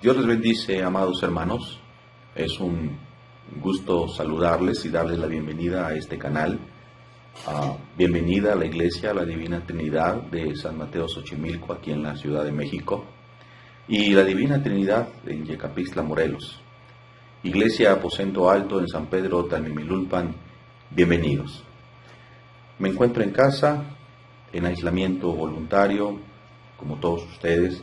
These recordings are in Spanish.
Dios les bendice, amados hermanos. Es un gusto saludarles y darles la bienvenida a este canal. Bienvenida a la Iglesia, a la Divina Trinidad de San Mateo Xochimilco, aquí en la Ciudad de México, y la Divina Trinidad en Yecapixtla, Morelos. Iglesia Aposento Alto en San Pedro Tamimilulpan, bienvenidos. Me encuentro en casa, en aislamiento voluntario, como todos ustedes.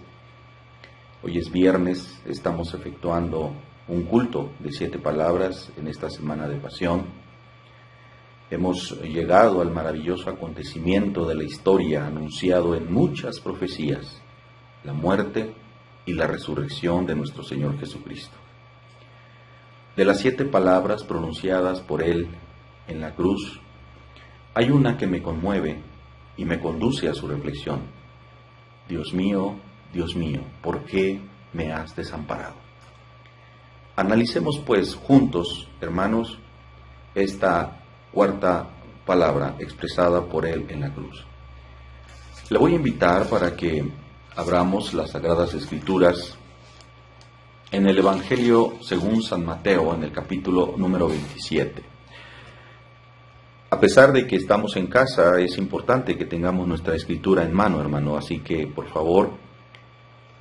Hoy es viernes, estamos efectuando un culto de 7 palabras en esta semana de pasión. Hemos llegado al maravilloso acontecimiento de la historia anunciado en muchas profecías, la muerte y la resurrección de nuestro Señor Jesucristo. De las 7 palabras pronunciadas por Él en la cruz, hay una que me conmueve y me conduce a su reflexión. Dios mío, ¿por qué me has desamparado? Analicemos pues juntos, hermanos, esta 4ª palabra expresada por Él en la cruz. Le voy a invitar para que abramos las Sagradas Escrituras en el Evangelio según San Mateo, en el capítulo número 27. A pesar de que estamos en casa, es importante que tengamos nuestra escritura en mano, hermano, así que, por favor,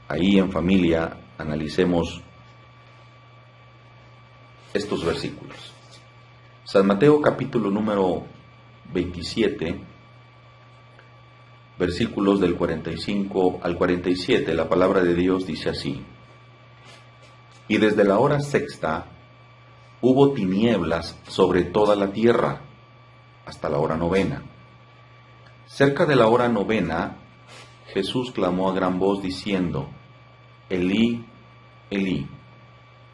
ahí en familia, analicemos estos versículos. San Mateo, capítulo número 27, versículos del 45 al 47, la palabra de Dios dice así: Y desde la hora 6ª hubo tinieblas sobre toda la tierra, hasta la hora 9ª. Cerca de la hora 9ª, Jesús clamó a gran voz diciendo: Elí, Elí,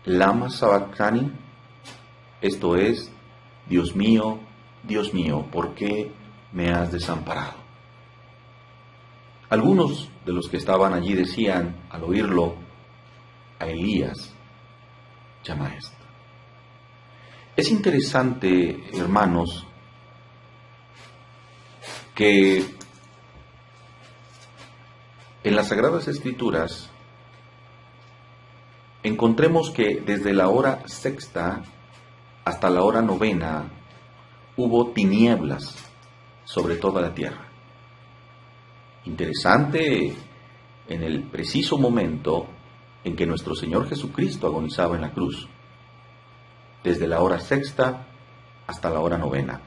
lama sabactani, esto es, Dios mío, ¿por qué me has desamparado? Algunos de los que estaban allí decían, al oírlo, a Elías llama esto. Es interesante, hermanos, que en las Sagradas Escrituras encontremos que desde la hora 6ª hasta la hora 9ª hubo tinieblas sobre toda la tierra. Interesante en el preciso momento en que nuestro Señor Jesucristo agonizaba en la cruz, desde la hora 6ª hasta la hora 9ª.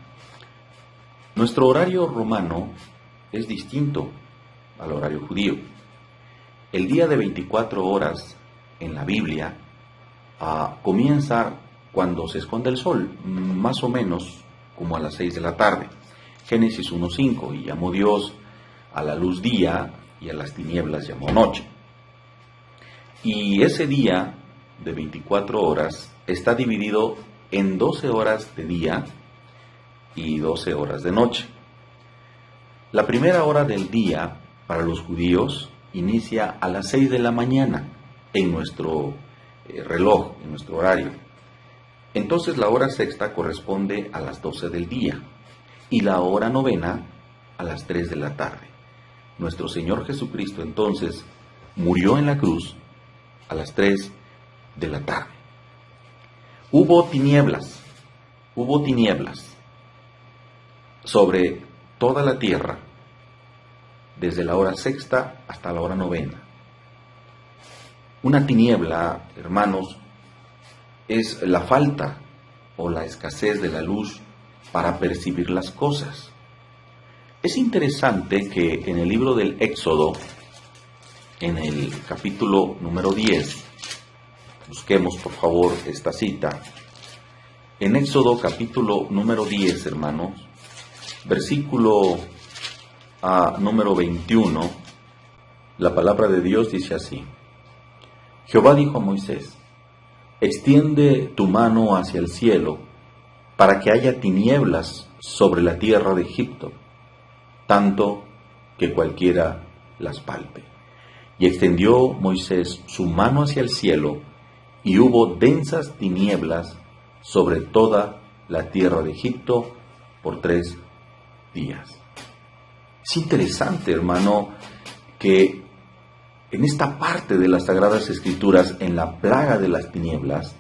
Nuestro horario romano es distinto al horario judío. El día de 24 horas en la Biblia comienza cuando se esconde el sol, más o menos como a las 6 de la tarde. Génesis 1:5, y llamó Dios a la luz día y a las tinieblas llamó noche. Y ese día de 24 horas está dividido en 12 horas de día y 12 horas de noche. La primera hora del día para los judíos inicia a las 6 de la mañana en nuestro reloj, en nuestro horario. Entonces la hora 6ª corresponde a las 12 del día y la hora 9ª a las 3 de la tarde. Nuestro Señor Jesucristo entonces murió en la cruz a las 3 de la tarde. Hubo tinieblas sobre toda la tierra, desde la hora 6ª hasta la hora 9ª. Una tiniebla, hermanos, es la falta o la escasez de la luz para percibir las cosas. Es interesante que en el libro del Éxodo, en el capítulo número 10, busquemos por favor esta cita. En Éxodo capítulo número 10, hermanos, versículo número 21, la palabra de Dios dice así: Jehová dijo a Moisés: extiende tu mano hacia el cielo, para que haya tinieblas sobre la tierra de Egipto, tanto que cualquiera las palpe. Y extendió Moisés su mano hacia el cielo, y hubo densas tinieblas sobre toda la tierra de Egipto por 3 días. Es interesante, hermano, que en esta parte de las Sagradas Escrituras, en la plaga de las tinieblas,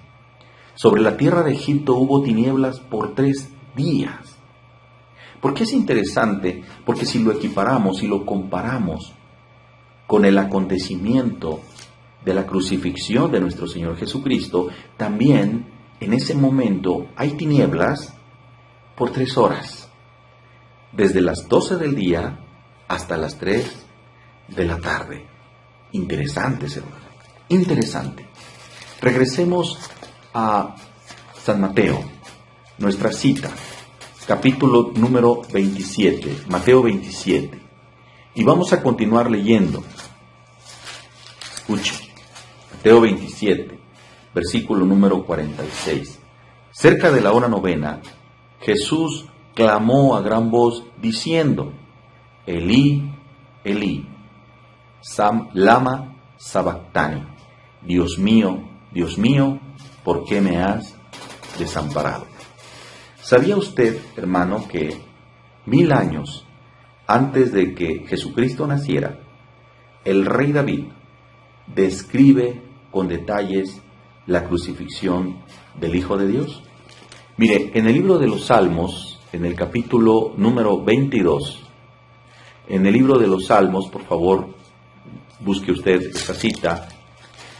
sobre la tierra de Egipto hubo tinieblas por 3 días. ¿Por qué es interesante? Porque si lo equiparamos, si lo comparamos con el acontecimiento de la crucifixión de nuestro Señor Jesucristo, también en ese momento hay tinieblas por 3 horas, desde las 12 del día hasta las 3 de la tarde. Interesante, hermano, interesante. Regresemos a San Mateo, nuestra cita, capítulo número 27, Mateo 27, y vamos a continuar leyendo. Escuche, Mateo 27, versículo número 46. Cerca de la hora novena, Jesús clamó a gran voz diciendo: Elí, Elí, lama sabactani. Dios mío, ¿por qué me has desamparado? ¿Sabía usted, hermano, que 1000 años antes de que Jesucristo naciera, el rey David describe con detalles la crucifixión del Hijo de Dios? Mire, en el libro de los Salmos, en el capítulo número 22, en el libro de los Salmos, por favor, busque usted esta cita,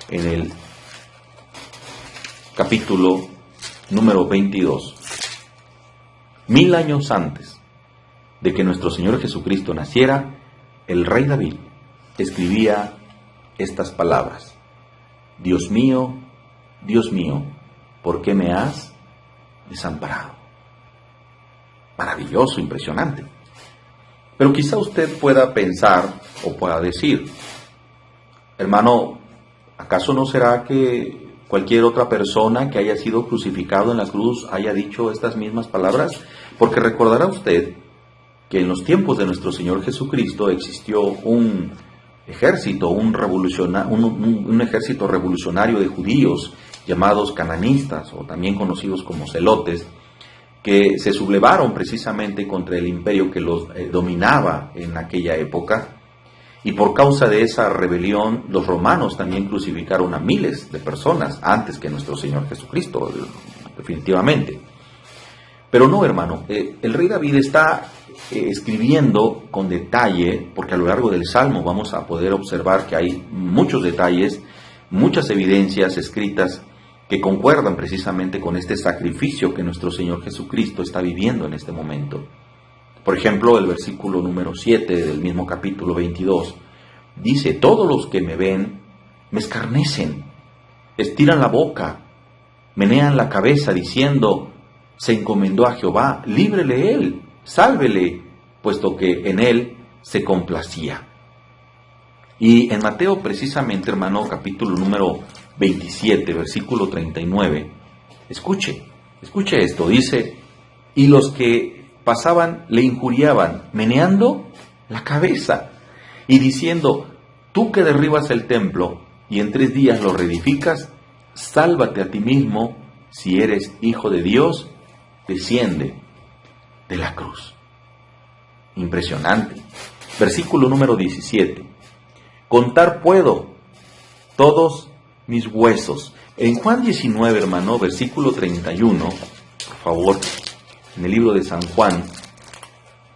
en el capítulo número 22. 1000 años antes de que nuestro Señor Jesucristo naciera, el rey David escribía estas palabras: Dios mío, ¿por qué me has desamparado? Maravilloso, impresionante. Pero quizá usted pueda pensar o pueda decir: hermano, ¿acaso no será que cualquier otra persona que haya sido crucificado en la cruz haya dicho estas mismas palabras? Porque recordará usted que en los tiempos de nuestro Señor Jesucristo existió un ejército, un ejército revolucionario de judíos llamados cananistas, o también conocidos como celotes, que se sublevaron precisamente contra el imperio que los dominaba en aquella época. Y por causa de esa rebelión, los romanos también crucificaron a miles de personas antes que nuestro Señor Jesucristo, definitivamente. Pero no, hermano, el rey David está escribiendo con detalle, porque a lo largo del Salmo vamos a poder observar que hay muchos detalles, muchas evidencias escritas que concuerdan precisamente con este sacrificio que nuestro Señor Jesucristo está viviendo en este momento. Por ejemplo, el versículo número 7 del mismo capítulo 22 dice: todos los que me ven me escarnecen, estiran la boca, menean la cabeza diciendo: se encomendó a Jehová, líbrele él, sálvele, puesto que en él se complacía. Y en Mateo precisamente, hermano, capítulo número 27, versículo 39, escuche esto, dice: y los que pasaban le injuriaban, meneando la cabeza y diciendo: tú que derribas el templo y en 3 días lo reedificas, sálvate a ti mismo, si eres hijo de Dios, desciende de la cruz. Impresionante. Versículo número 17. Contar puedo todos mis huesos. En Juan 19, hermano, versículo 31, por favor, en el libro de San Juan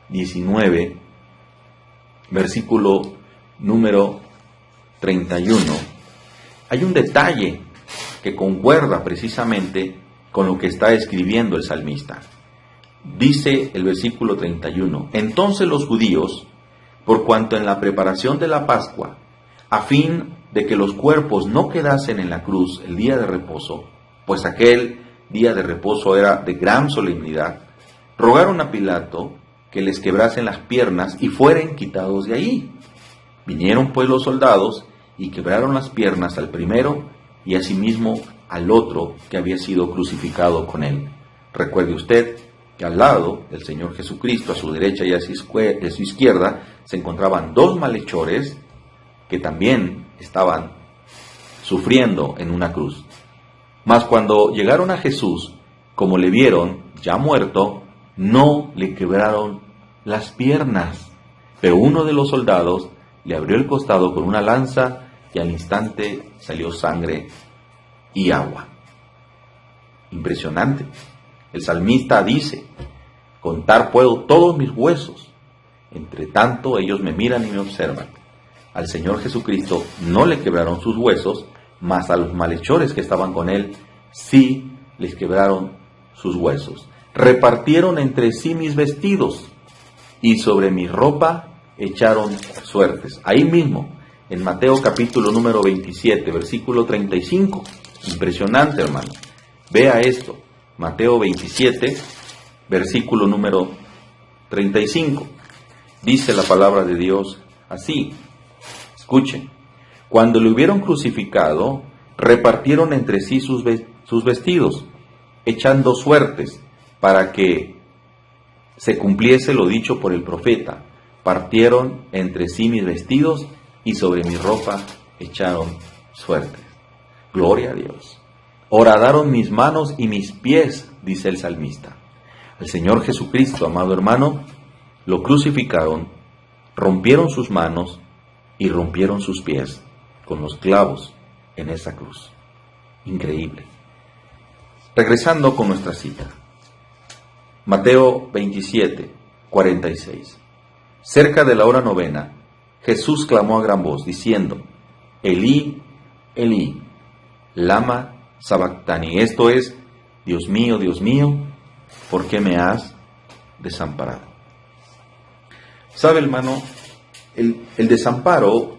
19, versículo número 31, hay un detalle que concuerda precisamente con lo que está escribiendo el salmista. Dice el versículo 31, entonces los judíos, por cuanto en la preparación de la Pascua, a fin de que los cuerpos no quedasen en la cruz el día de reposo, pues aquel día de reposo era de gran solemnidad, rogaron a Pilato que les quebrasen las piernas y fueren quitados de ahí. Vinieron pues los soldados y quebraron las piernas al primero y asimismo al otro que había sido crucificado con él. Recuerde usted que al lado del Señor Jesucristo, a su derecha y a su izquierda, se encontraban 2 malhechores que también estaban sufriendo en una cruz. Mas cuando llegaron a Jesús, como le vieron ya muerto, no le quebraron las piernas, pero uno de los soldados le abrió el costado con una lanza y al instante salió sangre y agua. Impresionante. El salmista dice: contar puedo todos mis huesos, entre tanto ellos me miran y me observan. Al Señor Jesucristo no le quebraron sus huesos, mas a los malhechores que estaban con él sí les quebraron sus huesos. Repartieron entre sí mis vestidos, y sobre mi ropa echaron suertes. Ahí mismo, en Mateo capítulo número 27, versículo 35. Impresionante, hermano. Vea esto. Mateo 27, versículo número 35. Dice la palabra de Dios así. Escuchen. Cuando le hubieron crucificado, repartieron entre sí sus vestidos, echando suertes, para que se cumpliese lo dicho por el profeta. Partieron entre sí mis vestidos, y sobre mi ropa echaron suertes. Gloria a Dios. Horadaron mis manos y mis pies, dice el salmista. Al Señor Jesucristo, amado hermano, lo crucificaron, rompieron sus manos y rompieron sus pies con los clavos en esa cruz. Increíble. Regresando con nuestra cita. Mateo 27, 46. Cerca de la hora novena, Jesús clamó a gran voz, diciendo: Elí, Elí, lama sabactani. Esto es: Dios mío, ¿por qué me has desamparado? ¿Sabe, hermano? El desamparo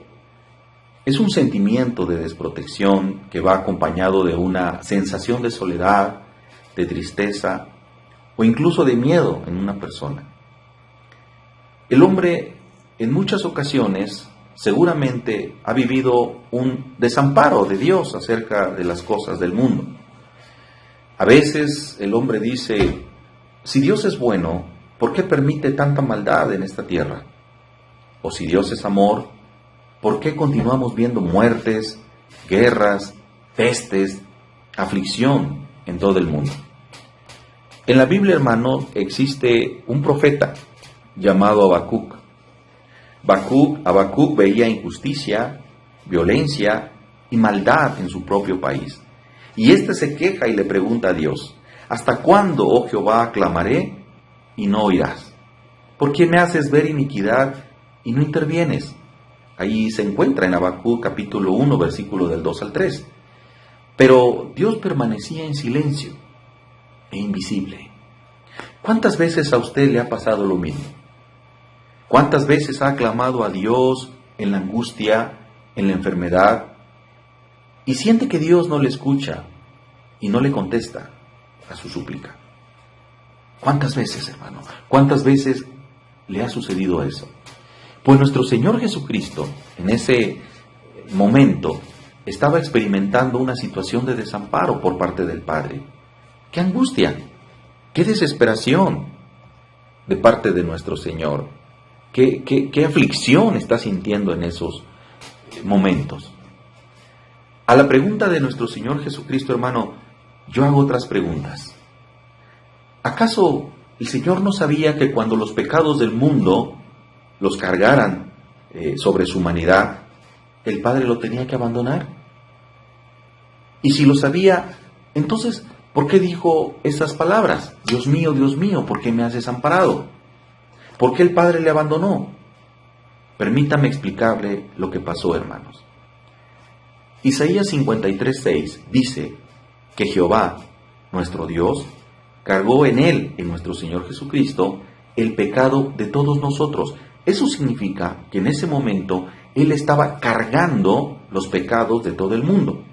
es un sentimiento de desprotección que va acompañado de una sensación de soledad, de tristeza o incluso de miedo en una persona. El hombre en muchas ocasiones seguramente ha vivido un desamparo de Dios acerca de las cosas del mundo. A veces el hombre dice: si Dios es bueno, ¿por qué permite tanta maldad en esta tierra? O si Dios es amor, ¿por qué continuamos viendo muertes, guerras, pestes, aflicción en todo el mundo? En la Biblia, hermano, existe un profeta llamado Habacuc. Habacuc veía injusticia, violencia y maldad en su propio país. Y éste se queja y le pregunta a Dios: ¿hasta cuándo, oh Jehová, clamaré y no oirás? ¿Por qué me haces ver iniquidad y no intervienes? Ahí se encuentra en Habacuc capítulo 1, versículo del 2 al 3. Pero Dios permanecía en silencio e invisible. ¿Cuántas veces a usted le ha pasado lo mismo? ¿Cuántas veces ha clamado a Dios en la angustia, en la enfermedad, y siente que Dios no le escucha y no le contesta a su súplica? ¿Cuántas veces, hermano? ¿Cuántas veces le ha sucedido eso? Pues nuestro Señor Jesucristo, en ese momento, estaba experimentando una situación de desamparo por parte del Padre. ¡Qué angustia! ¡Qué desesperación de parte de nuestro Señor! ¿Qué aflicción está sintiendo en esos momentos? A la pregunta de nuestro Señor Jesucristo, hermano, yo hago otras preguntas. ¿Acaso el Señor no sabía que cuando los pecados del mundo los cargaran sobre su humanidad, el Padre lo tenía que abandonar? Y si lo sabía, entonces, ¿por qué dijo esas palabras? Dios mío, ¿por qué me has desamparado? ¿Por qué el Padre le abandonó? Permítame explicarle lo que pasó, hermanos. Isaías 53:6 dice que Jehová, nuestro Dios, cargó en él, en nuestro Señor Jesucristo, el pecado de todos nosotros. Eso significa que en ese momento Él estaba cargando los pecados de todo el mundo.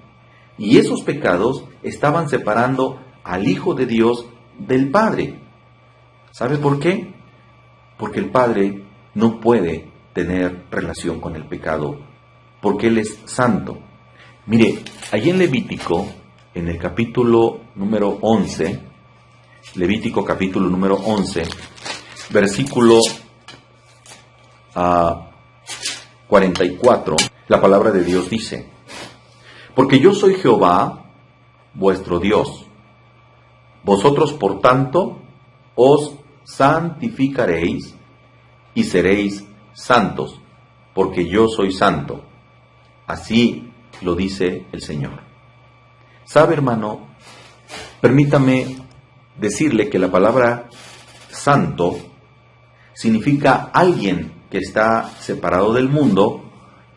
Y esos pecados estaban separando al Hijo de Dios del Padre. ¿Sabe por qué? Porque el Padre no puede tener relación con el pecado, porque Él es santo. Mire, allí en Levítico, en el capítulo número 11, Levítico capítulo número 11, versículo 44, la palabra de Dios dice: porque yo soy Jehová, vuestro Dios. Vosotros, por tanto, os santificaréis y seréis santos, porque yo soy santo. Así lo dice el Señor. ¿Sabe, hermano? Permítame decirle que la palabra santo significa alguien que está separado del mundo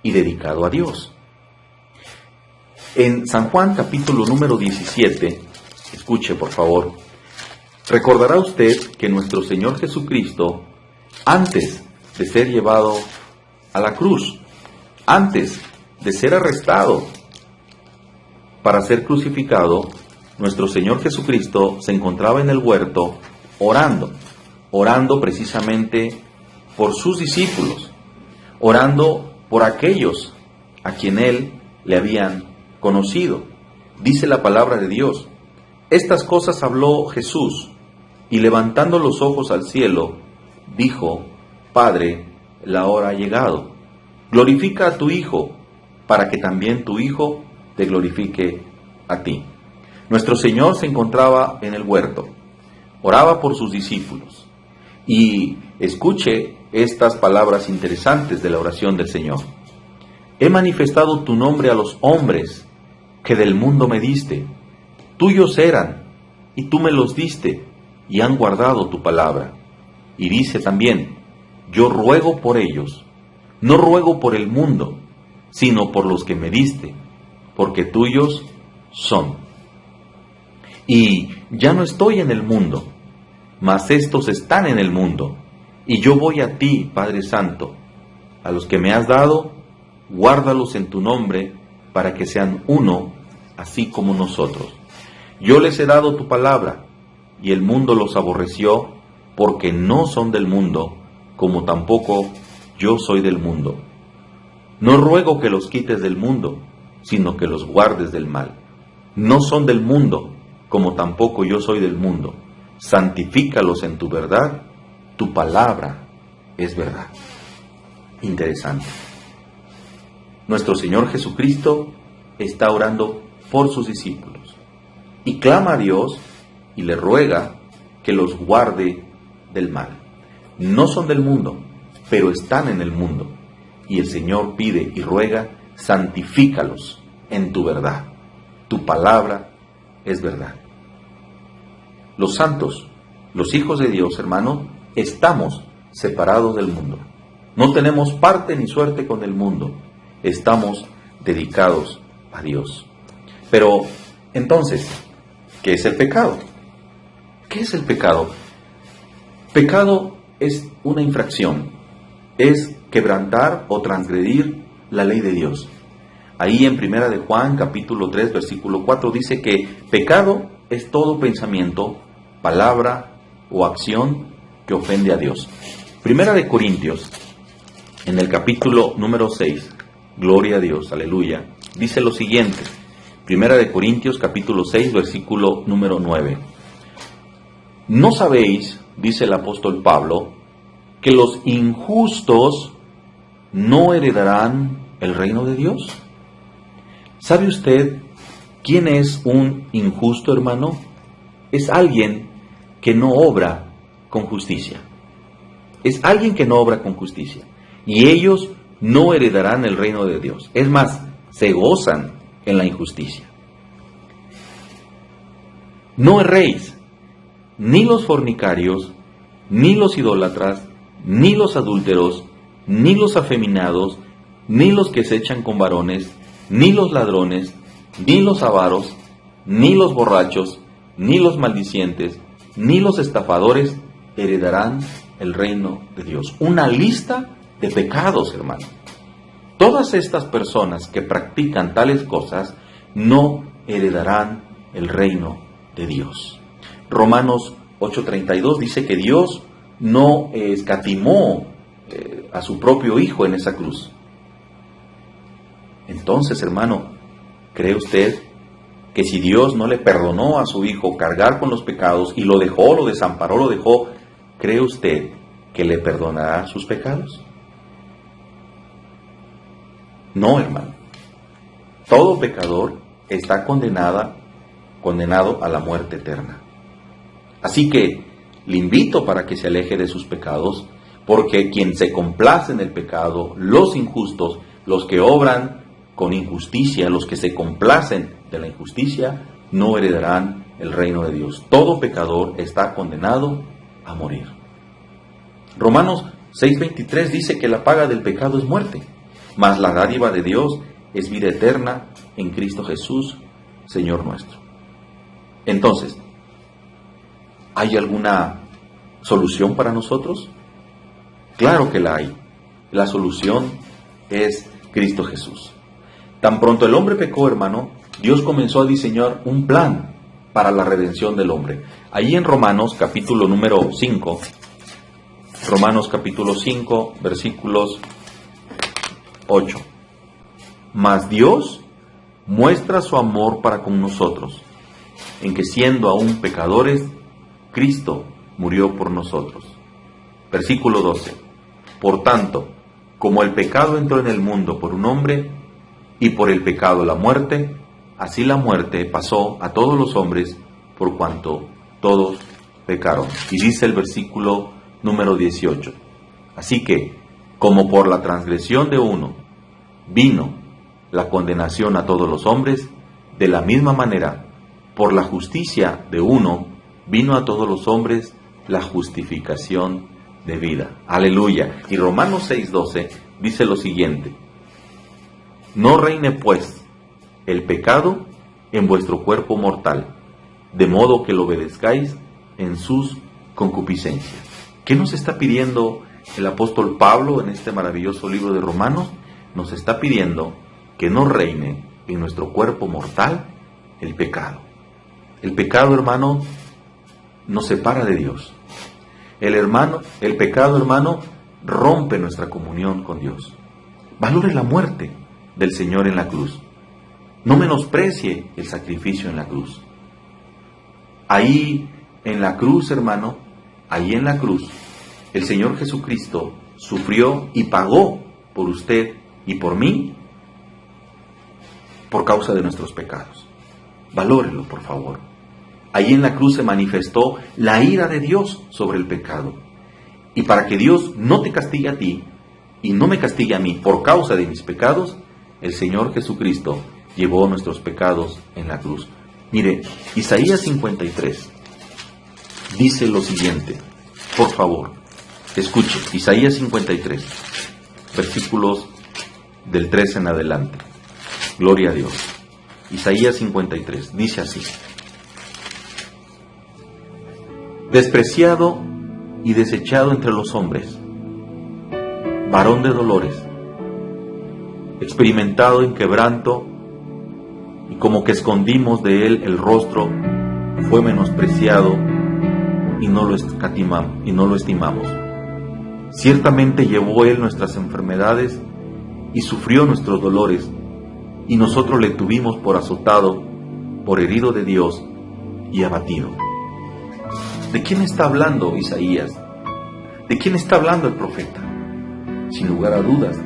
y dedicado a Dios. En San Juan capítulo número 17, escuche por favor, recordará usted que nuestro Señor Jesucristo, antes de ser llevado a la cruz, antes de ser arrestado para ser crucificado, nuestro Señor Jesucristo se encontraba en el huerto orando precisamente por sus discípulos, orando por aquellos a quien Él le habían conocido. Dice la palabra de Dios: estas cosas habló Jesús, y levantando los ojos al cielo, dijo: Padre, la hora ha llegado. Glorifica a tu Hijo, para que también tu Hijo te glorifique a ti. Nuestro Señor se encontraba en el huerto, oraba por sus discípulos. Y escuche estas palabras interesantes de la oración del Señor. He manifestado tu nombre a los hombres que del mundo me diste. Tuyos eran, y tú me los diste, y han guardado tu palabra. Y dice también: yo ruego por ellos, no ruego por el mundo, sino por los que me diste, porque tuyos son. Y ya no estoy en el mundo, mas estos están en el mundo, y yo voy a ti, Padre Santo. A los que me has dado, guárdalos en tu nombre, para que sean uno, así como nosotros. Yo les he dado tu palabra, y el mundo los aborreció, porque no son del mundo, como tampoco yo soy del mundo. No ruego que los quites del mundo, sino que los guardes del mal. No son del mundo, como tampoco yo soy del mundo. Santifícalos en tu verdad, tu palabra es verdad. Interesante. Nuestro Señor Jesucristo está orando por sus discípulos y clama a Dios y le ruega que los guarde del mal. No son del mundo, pero están en el mundo. Y el Señor pide y ruega: santifícalos en tu verdad. Tu palabra es verdad. Los santos, los hijos de Dios, hermano, estamos separados del mundo. No tenemos parte ni suerte con el mundo. Estamos dedicados a Dios. Pero, entonces, ¿qué es el pecado? ¿Qué es el pecado? Pecado es una infracción. Es quebrantar o transgredir la ley de Dios. Ahí en 1 de Juan, capítulo 3, versículo 4, dice que pecado es todo pensamiento, palabra o acción que ofende a Dios. 1 de Corintios, en el capítulo número 6, gloria a Dios, aleluya, dice lo siguiente. 1 de Corintios, capítulo 6, versículo número 9. ¿No sabéis, dice el apóstol Pablo, que los injustos no heredarán el reino de Dios? ¿Sabe usted quién es un injusto, hermano? Es alguien que no obra con justicia. Es alguien que no obra con justicia. Y ellos no heredarán el reino de Dios. Es más, se gozan en la injusticia. No erréis, ni los fornicarios, ni los idólatras, ni los adúlteros, ni los afeminados, ni los que se echan con varones, ni los ladrones, ni los avaros, ni los borrachos, ni los maldicientes, ni los estafadores heredarán el reino de Dios. Una lista de pecados, hermano. Todas estas personas que practican tales cosas no heredarán el reino de Dios. Romanos 8:32 dice que Dios no escatimó a su propio Hijo en esa cruz. Entonces, hermano, ¿cree usted que si Dios no le perdonó a su Hijo cargar con los pecados y lo dejó, lo desamparó, lo dejó, ¿cree usted que le perdonará sus pecados? No, hermano. Todo pecador está condenado a la muerte eterna. Así que le invito para que se aleje de sus pecados, porque quien se complace en el pecado, los injustos, los que obran con injusticia, los que se complacen de la injusticia, no heredarán el reino de Dios. Todo pecador está condenado a morir. Romanos 6:23 dice que la paga del pecado es muerte, mas la dádiva de Dios es vida eterna en Cristo Jesús, Señor nuestro. Entonces, ¿hay alguna solución para nosotros? Claro que la hay. La solución es Cristo Jesús. Tan pronto el hombre pecó, hermano, Dios comenzó a diseñar un plan para la redención del hombre. Allí en Romanos capítulo número 5, Romanos capítulo 5, versículos 8. Mas Dios muestra su amor para con nosotros, en que siendo aún pecadores, Cristo murió por nosotros. Versículo 12. Por tanto, como el pecado entró en el mundo por un hombre, y por el pecado la muerte, así la muerte pasó a todos los hombres, por cuanto todos pecaron. Y dice el versículo número 18. Así que, como por la transgresión de uno vino la condenación a todos los hombres, de la misma manera, por la justicia de uno vino a todos los hombres la justificación de vida. Aleluya. Y Romanos 6:12 dice lo siguiente: no reine pues el pecado en vuestro cuerpo mortal, de modo que lo obedezcáis en sus concupiscencias. ¿Qué nos está pidiendo el apóstol Pablo en este maravilloso libro de Romanos? Nos está pidiendo que no reine en nuestro cuerpo mortal el pecado. El pecado, hermano, nos separa de Dios. El pecado, hermano, rompe nuestra comunión con Dios. Valore la muerte del Señor en la cruz. No menosprecie el sacrificio en la cruz. Ahí en la cruz, hermano, ahí en la cruz, el Señor Jesucristo sufrió y pagó por usted y por mí por causa de nuestros pecados. Valórelo, por favor. Allí en la cruz se manifestó la ira de Dios sobre el pecado. Y para que Dios no te castigue a ti y no me castigue a mí por causa de mis pecados, el Señor Jesucristo llevó nuestros pecados en la cruz. Mire, Isaías 53 dice lo siguiente. Por favor, escuche. Isaías 53, versículos del 3 en adelante. Gloria a Dios. Isaías 53 dice así: despreciado y desechado entre los hombres, varón de dolores, experimentado en quebranto, y como que escondimos de él el rostro, fue menospreciado y no lo estimamos. Ciertamente llevó él nuestras enfermedades y sufrió nuestros dolores, y nosotros le tuvimos por azotado, por herido de Dios y abatido. ¿De quién está hablando Isaías? ¿De quién está hablando el profeta? Sin lugar a dudas,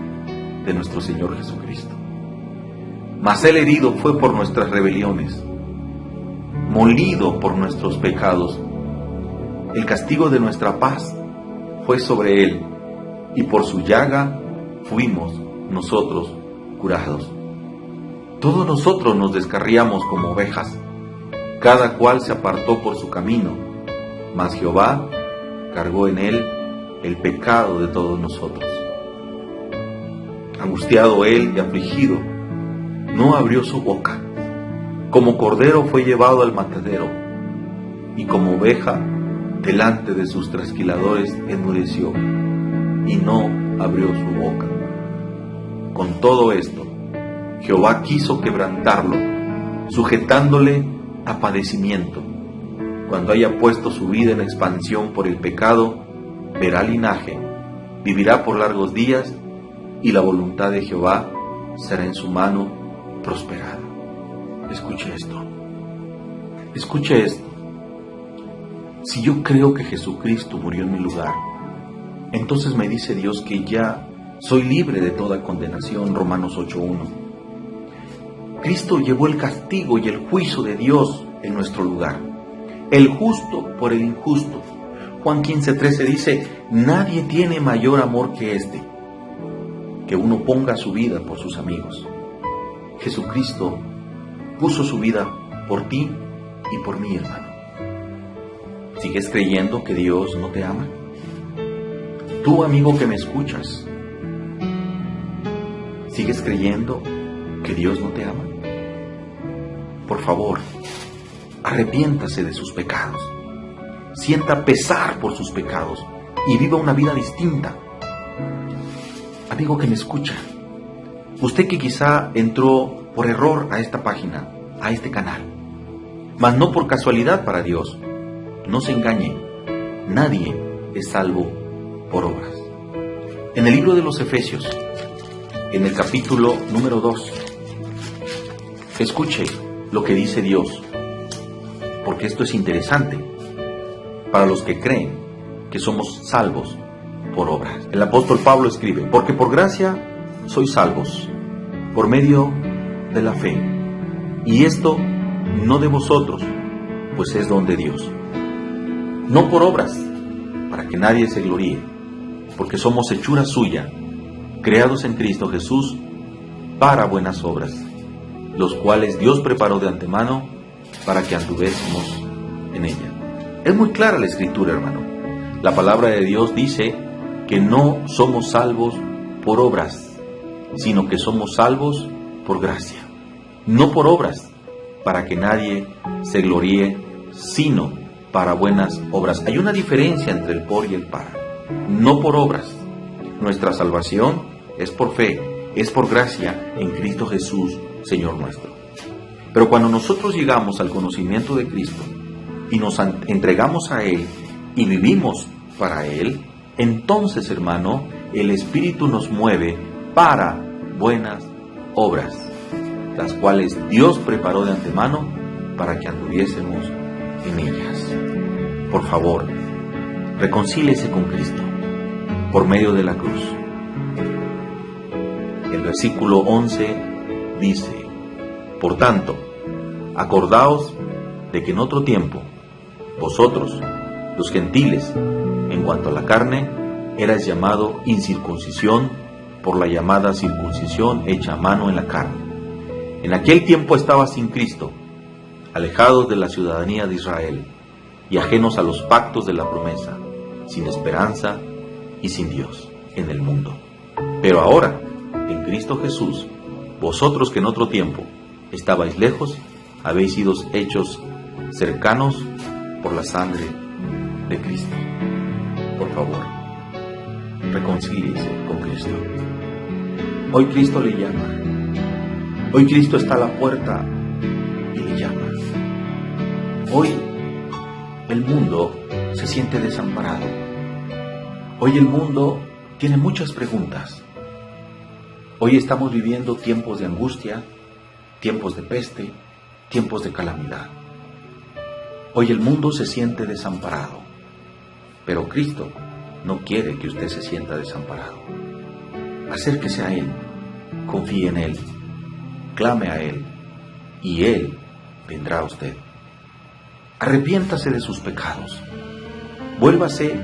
de nuestro Señor Jesucristo. Mas él herido fue por nuestras rebeliones, molido por nuestros pecados. El castigo de nuestra paz fue sobre él, y por su llaga fuimos nosotros curados. Todos nosotros nos descarriamos como ovejas, cada cual se apartó por su camino, mas Jehová cargó en él el pecado de todos nosotros. Angustiado él y afligido, no abrió su boca. Como cordero fue llevado al matadero, y como oveja delante de sus trasquiladores enmudeció, y no abrió su boca. Con todo esto, Jehová quiso quebrantarlo, sujetándole a padecimiento. Cuando haya puesto su vida en expansión por el pecado, verá linaje, vivirá por largos días, y la voluntad de Jehová será en su mano prosperada. Escuche esto. Escuche esto. Si yo creo que Jesucristo murió en mi lugar, entonces me dice Dios que ya soy libre de toda condenación. Romanos 8:1. Cristo llevó el castigo y el juicio de Dios en nuestro lugar. El justo por el injusto. Juan 15:13 dice: nadie tiene mayor amor que este, que uno ponga su vida por sus amigos. Jesucristo puso su vida por ti y por mí, hermano. ¿Sigues creyendo que Dios no te ama? Tú, amigo que me escuchas, ¿sigues creyendo que Dios no te ama? Por favor, arrepiéntase de sus pecados. Sienta pesar por sus pecados y viva una vida distinta. Amigo que me escucha, usted que quizá entró por error a esta página, a este canal, mas no por casualidad para Dios, no se engañe, nadie es salvo por obras. En el libro de los Efesios, en el capítulo número 2, escuche lo que dice Dios, porque esto es interesante para los que creen que somos salvos por obras. El apóstol Pablo escribe: porque por gracia sois salvos, por medio de la fe, y esto no de vosotros, pues es don de Dios, no por obras, para que nadie se gloríe, porque somos hechura suya, creados en Cristo Jesús para buenas obras, los cuales Dios preparó de antemano para que anduviésemos en ella. Es muy clara la escritura, hermano. La palabra de Dios dice que no somos salvos por obras, sino que somos salvos por gracia. No por obras, para que nadie se gloríe, sino para buenas obras. Hay una diferencia entre el por y el para. No por obras. Nuestra salvación es por fe, es por gracia en Cristo Jesús, Señor nuestro. Pero cuando nosotros llegamos al conocimiento de Cristo y nos entregamos a Él y vivimos para Él, entonces, hermano, el Espíritu nos mueve para buenas obras, las cuales Dios preparó de antemano para que anduviésemos en ellas. Por favor, reconcíliese con Cristo por medio de la cruz. El versículo 11 dice: por tanto, acordaos de que en otro tiempo, vosotros, los gentiles, en cuanto a la carne, erais llamado incircuncisión por la llamada circuncisión hecha a mano en la carne. En aquel tiempo estabas sin Cristo, alejados de la ciudadanía de Israel y ajenos a los pactos de la promesa, sin esperanza y sin Dios en el mundo. Pero ahora, en Cristo Jesús, vosotros que en otro tiempo estabais lejos, habéis sido hechos cercanos por la sangre de Cristo. Por favor, reconcíliese con Cristo. Hoy Cristo le llama. Hoy Cristo está a la puerta y le llama. Hoy el mundo se siente desamparado. Hoy el mundo tiene muchas preguntas. Hoy estamos viviendo tiempos de angustia, tiempos de peste, tiempos de calamidad. Hoy el mundo se siente desamparado, pero Cristo no quiere que usted se sienta desamparado. Acérquese a Él, confíe en Él, clame a Él, y Él vendrá a usted. Arrepiéntase de sus pecados, vuélvase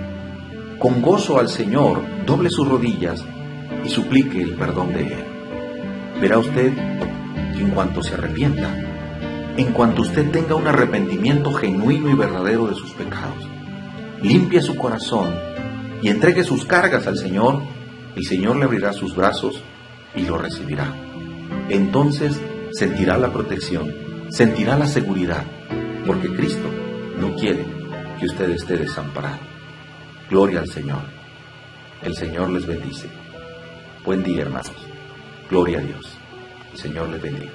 con gozo al Señor, doble sus rodillas y suplique el perdón de Él. Verá usted que en cuanto se arrepienta, en cuanto usted tenga un arrepentimiento genuino y verdadero de sus pecados, limpie su corazón y entregue sus cargas al Señor, el Señor le abrirá sus brazos y lo recibirá. Entonces sentirá la protección, sentirá la seguridad, porque Cristo no quiere que usted esté desamparado. Gloria al Señor. El Señor les bendice. Buen día, hermanos. Gloria a Dios. El Señor les bendiga.